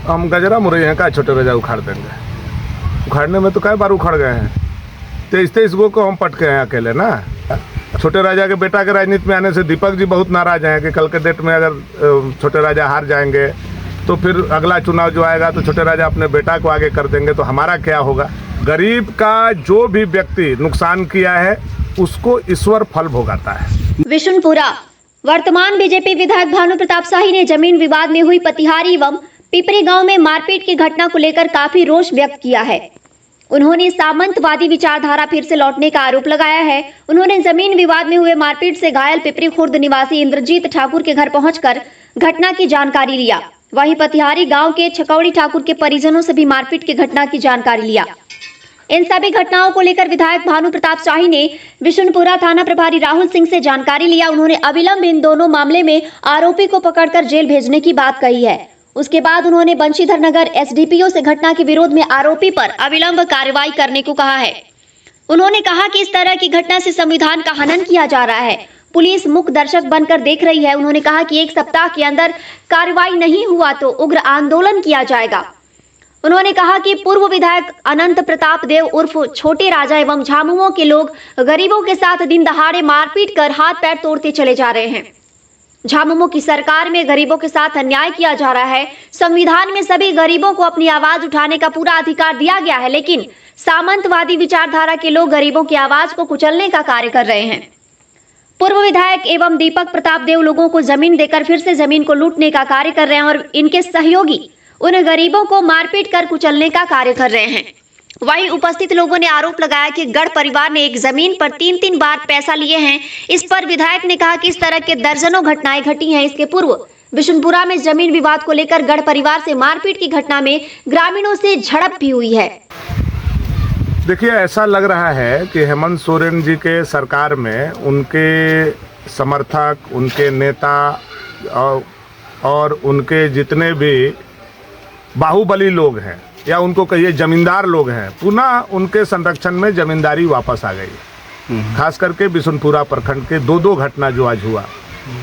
हम गजरा मुरई हैं का छोटे राजा उखाड़ देंगे। उखाड़ने में तो कई बार उखड़ गए हैं। 23 गो को हम पटके हैं अकेले ना। छोटे राजा के बेटा के राजनीति में आने से दीपक जी बहुत नाराज हैं कि कल के डेट में अगर छोटे राजा हार जाएंगे तो फिर अगला चुनाव जो आएगा तो छोटे राजा अपने बेटा को आगे कर देंगे, तो हमारा क्या होगा। गरीब का जो भी व्यक्ति नुकसान किया है उसको ईश्वर फल भोगाता है। विशुनपुरा वर्तमान बीजेपी विधायक भानु प्रताप शाही ने जमीन विवाद में हुई पतिहारी एवं पिपरी गांव में मारपीट की घटना को लेकर काफी रोष व्यक्त किया है। उन्होंने सामंतवादी विचारधारा फिर से लौटने का आरोप लगाया है। उन्होंने जमीन विवाद में हुए मारपीट से घायल पिपरी खुर्द निवासी इंद्रजीत ठाकुर के घर पहुंचकर घटना की जानकारी लिया। वहीं पतिहारी गांव के छकौड़ी ठाकुर के परिजनों से भी मारपीट की घटना की जानकारी लिया। इन सभी घटनाओं को लेकर विधायक भानु प्रताप शाही ने विशुनपुरा थाना प्रभारी राहुल सिंह से जानकारी लिया। उन्होंने अविलंब इन दोनों मामले में आरोपी को पकड़कर जेल भेजने की बात कही है। उसके बाद उन्होंने बंशीधर नगर एसडीपीओ से घटना के विरोध में आरोपी पर अविलंब कार्रवाई करने को कहा है। उन्होंने कहा कि इस तरह की घटना से संविधान का हनन किया जा रहा है। पुलिस मूक दर्शक बनकर देख रही है। उन्होंने कहा कि 1 सप्ताह के अंदर कार्रवाई नहीं हुआ तो उग्र आंदोलन किया जाएगा। उन्होंने कहा कि पूर्व विधायक अनंत प्रताप देव उर्फ छोटे राजा एवं झामुमो के लोग गरीबों के साथ दिन दहाड़े मारपीट कर हाथ पैर तोड़ते चले जा रहे हैं। झामुमो की सरकार में गरीबों के साथ अन्याय किया जा रहा है। संविधान में सभी गरीबों को अपनी आवाज उठाने का पूरा अधिकार दिया गया है, लेकिन सामंतवादी विचारधारा के लोग गरीबों की आवाज को कुचलने का कार्य कर रहे हैं। पूर्व विधायक एवं दीपक प्रताप देव लोगों को जमीन देकर फिर से जमीन को लूटने का कार्य कर रहे हैं और इनके सहयोगी उन गरीबों को मारपीट कर कुचलने का कार्य कर रहे हैं। वहीं उपस्थित लोगों ने आरोप लगाया कि गढ़ परिवार ने एक जमीन पर 3-3 बार पैसा लिए हैं। इस पर विधायक ने कहा कि इस तरह के दर्जनों घटनाएं घटी हैं। इसके पूर्व विशुनपुरा में जमीन विवाद को लेकर गढ़ परिवार से मारपीट की घटना में ग्रामीणों से झड़प भी हुई है। देखिए, ऐसा लग रहा है कि हेमंत सोरेन जी के सरकार में उनके समर्थक, उनके नेता और उनके जितने भी बाहुबली लोग हैं या उनको कहिए जमींदार लोग हैं, पुनः उनके संरक्षण में जमींदारी वापस आ गई। खास करके बिशुनपुरा प्रखंड के दो घटना जो आज हुआ,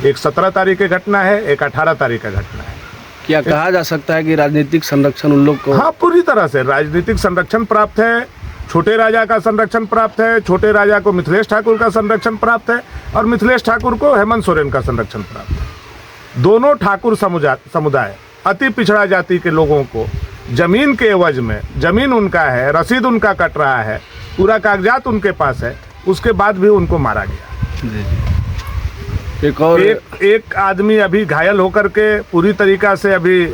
एक 17 तारीख की घटना है, एक 18 तारीख का घटना है। क्या कहा जा सकता है कि राजनीतिक संरक्षण उन लोग को? हाँ, पूरी तरह से राजनीतिक संरक्षण प्राप्त है। छोटे राजा का संरक्षण प्राप्त है, छोटे राजा को मिथिलेश ठाकुर का संरक्षण प्राप्त है और मिथिलेश ठाकुर को हेमंत सोरेन का संरक्षण प्राप्त है। दोनों ठाकुर समुदाय अति पिछड़ा जाति के लोगों को जमीन के एवज में, जमीन उनका है, रसीद उनका कट रहा है, पूरा कागजात उनके पास है, उसके बाद भी उनको मारा गया। एक आदमी अभी घायल होकर के पूरी तरीका से अभी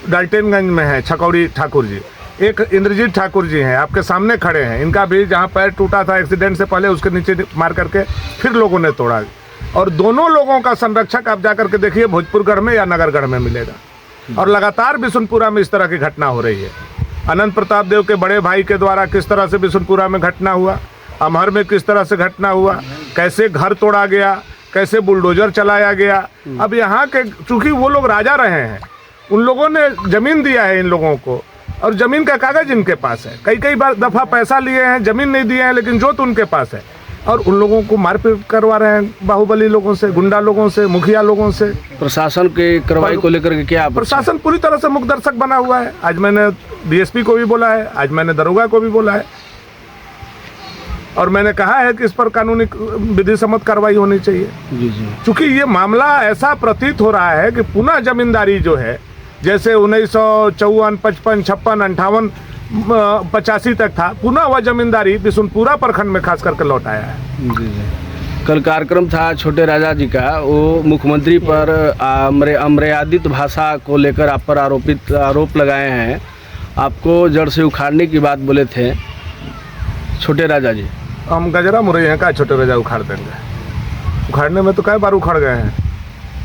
डाल्टनगंज में है, छकौड़ी ठाकुर जी। एक इंद्रजीत ठाकुर जी हैं, आपके सामने खड़े हैं। इनका भी जहाँ पैर टूटा था एक्सीडेंट से पहले, उसके नीचे मार करके फिर लोगों ने तोड़ा। और दोनों लोगों का संरक्षक आप जाकर के देखिए भोजपुरगढ़ में या नगरगढ़ में मिलेगा। और लगातार बिशुनपुरा में इस तरह की घटना हो रही है। अनंत प्रताप देव के बड़े भाई के द्वारा किस तरह से बिशुनपुरा में घटना हुआ, अमहर में किस तरह से घटना हुआ, कैसे घर तोड़ा गया, कैसे बुलडोजर चलाया गया। अब यहाँ के चूंकि वो लोग राजा रहे हैं, उन लोगों ने जमीन दिया है इन लोगों को और जमीन का कागज इनके पास है। कई बार दफा पैसा लिए हैं, जमीन नहीं दिए हैं, लेकिन जोत उनके पास है। और उन लोगों को मारपीट करवा रहे हैं बाहुबली लोगों से, गुंडा लोगों से, मुखिया लोगों से। प्रशासन के कार्रवाई को लेकर के क्या? प्रशासन पूरी तरह से मुख दर्शक बना हुआ है। आज मैंने डीएसपी को भी बोला है, आज मैंने दरोगा को भी बोला है और मैंने कहा है कि इस पर कानूनी विधि सम्मत कार्रवाई होनी चाहिए। क्योंकि ये मामला ऐसा प्रतीत हो रहा है कि पुनः जमींदारी जो है, जैसे 1954, 55, 56, 58, 85 तक था, पुनः वह जमींदारी बिशुनपुरा प्रखंड में खास करके लौट आया है। कल कार्यक्रम था छोटे राजा जी का, वो मुख्यमंत्री पर अमर्यादित भाषा को लेकर आप पर आरोप लगाए हैं। आपको जड़ से उखाड़ने की बात बोले थे छोटे राजा जी। हम गजरा मुरई हैं का छोटे राजा उखाड़ देंगे। उखाड़ने में तो कई बार उखड़ गए हैं।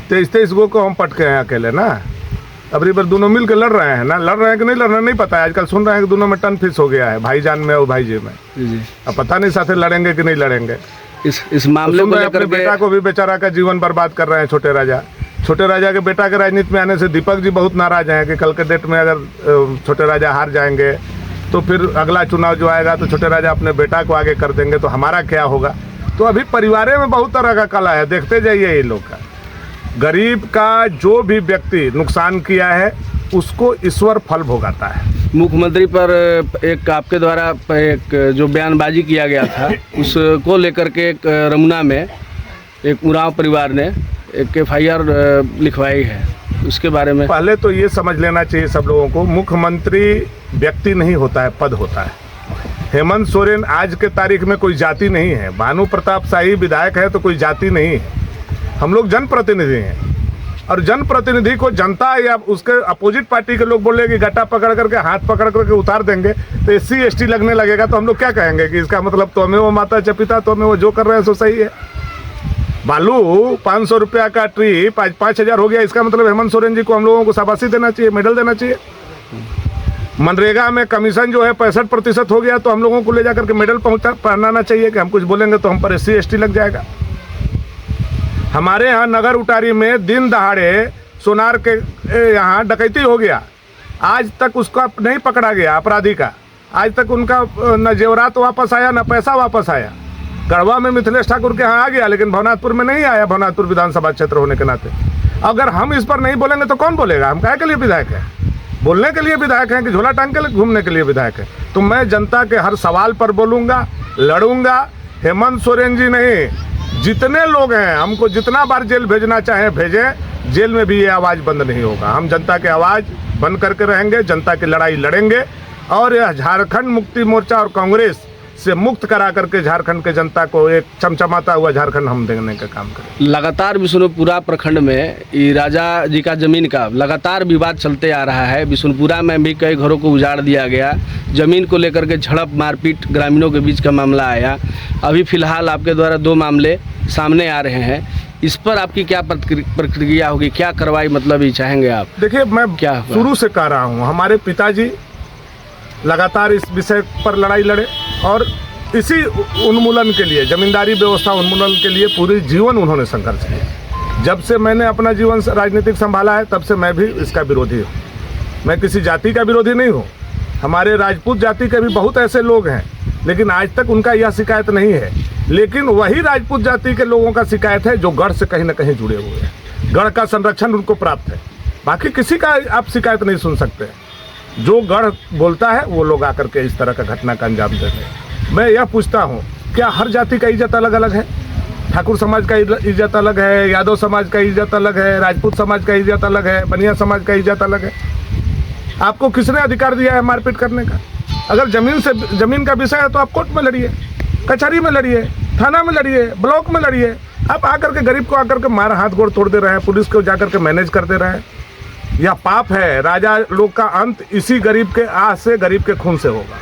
23 गो को हम पटके हैं अकेले ना। अब बार दोनों मिल के लड़ रहे हैं ना, लड़ रहे हैं कि नहीं लड़ रहे नहीं पता है। आजकल सुन रहे हैं कि दोनों में टन फिस हो गया है, भाईजान में और भाईजी में। अब पता नहीं साथे लड़ेंगे कि नहीं लड़ेंगे। इस मामले में अपने बेटा को भी बेचारा का जीवन बर्बाद कर रहे हैं छोटे राजा। छोटे राजा के बेटा के राजनीति में आने से दीपक जी बहुत नाराज हैं कि कल के डेट में अगर छोटे राजा हार जाएंगे तो फिर अगला चुनाव जो आएगा तो छोटे राजा अपने बेटा को आगे कर देंगे, तो हमारा क्या होगा। तो अभी परिवार में बहुत तरह का कला है, देखते जाइए ये लोग का। गरीब का जो भी व्यक्ति नुकसान किया है उसको ईश्वर फल भोगाता है। मुख्यमंत्री पर एक आपके द्वारा एक जो बयानबाजी किया गया था उसको लेकर के एक रमुना में एक उरांव परिवार ने एक FIR लिखवाई है, उसके बारे में पहले तो ये समझ लेना चाहिए सब लोगों को, मुख्यमंत्री व्यक्ति नहीं होता है, पद होता है। हेमंत सोरेन आज के तारीख में कोई जाति नहीं है, भानु प्रताप शाही विधायक है तो कोई जाति नहीं है। हम लोग जनप्रतिनिधि हैं और जनप्रतिनिधि को जनता या उसके अपोजिट पार्टी के लोग बोले कि गट्टा पकड़ करके हाथ पकड़ करके उतार देंगे तो SC ST लगने लगेगा, तो हम लोग क्या कहेंगे कि इसका मतलब तो हमें वो माता चपिता तो हमें वो जो कर रहे हैं सो सही है। बालू 500 रुपया का ट्री 5,000 हो गया, इसका मतलब हेमंत सोरेन जी को हम लोगों को शाबाशी देना चाहिए, मेडल देना चाहिए। मनरेगा में कमीशन जो है 65% हो गया तो हम लोगों को ले जाकर के मेडल पहनाना चाहिए कि हम कुछ बोलेंगे तो हम पर SC ST लग जाएगा। हमारे यहाँ नगर उटारी में दिन दहाड़े सोनार के यहाँ डकैती हो गया, आज तक उसका नहीं पकड़ा गया अपराधी का, आज तक उनका न जेवरात वापस आया न पैसा वापस आया। गढ़वा में मिथिलेश ठाकुर के यहाँ आ गया लेकिन भवनाथपुर में नहीं आया, भवनाथपुर विधानसभा क्षेत्र होने के नाते। अगर हम इस पर नहीं बोलेंगे तो कौन बोलेगा? हम काहे के लिए विधायक हैं? बोलने के लिए विधायक हैं कि झोला टांग के घूमने के लिए विधायक है? तो मैं जनता के हर सवाल पर बोलूँगा, लड़ूंगा। हेमंत सोरेन जी नहीं, जितने लोग हैं हमको जितना बार जेल भेजना चाहें भेजें, जेल में भी ये आवाज़ बंद नहीं होगा। हम जनता की आवाज़ बंद करके रहेंगे, जनता की लड़ाई लड़ेंगे और यह झारखंड मुक्ति मोर्चा और कांग्रेस से मुक्त करा करके झारखंड के जनता को एक चमचमाता हुआ झारखंड हम देने का काम करें। लगातार बिशुनपुरा प्रखंड में ये राजा जी का जमीन का लगातार विवाद चलते आ रहा है। बिशुनपुरा में भी कई घरों को उजाड़ दिया गया, जमीन को लेकर के झड़प मारपीट ग्रामीणों के बीच का मामला आया। अभी फिलहाल आपके द्वारा 2 मामले सामने आ रहे हैं, इस पर आपकी क्या प्रक्रिया होगी, क्या कार्रवाई मतलब ये चाहेंगे आप? देखिए, मैं क्या शुरू से कह रहा हूँ, हमारे पिताजी लगातार इस विषय पर लड़ाई लड़े और इसी उन्मूलन के लिए, जमींदारी व्यवस्था उन्मूलन के लिए पूरे जीवन उन्होंने संघर्ष किया। जब से मैंने अपना जीवन राजनीतिक संभाला है तब से मैं भी इसका विरोधी हूँ। मैं किसी जाति का विरोधी नहीं हूँ, हमारे राजपूत जाति के भी बहुत ऐसे लोग हैं लेकिन आज तक उनका यह शिकायत नहीं है। लेकिन वही राजपूत जाति के लोगों का शिकायत है जो गढ़ से कहीं ना कहीं जुड़े हुए हैं, गढ़ का संरक्षण उनको प्राप्त है, बाकी किसी का आप शिकायत नहीं सुन सकते। जो गढ़ बोलता है वो लोग आकर के इस तरह का घटना का अंजाम देते हैं। मैं यह पूछता हूँ, क्या हर जाति का इज्जत अलग अलग है? ठाकुर समाज का इज्जत अलग है, यादव समाज का इज्जत अलग है, राजपूत समाज का इज्जत अलग है, बनिया समाज का इज्जत अलग है। आपको किसने अधिकार दिया है मारपीट करने का? अगर जमीन का विषय है तो आप कोर्ट में लड़िए, कचहरी में लड़िए, थाना में लड़िए, ब्लॉक में लड़िए। आप आकर के गरीब को आकर के मार हाथ गोड़ तोड़ दे रहे हैं, पुलिस को जाकर के मैनेज कर दे रहे हैं। यह पाप है। राजा लोग का अंत इसी गरीब के आह से, गरीब के खून से होगा।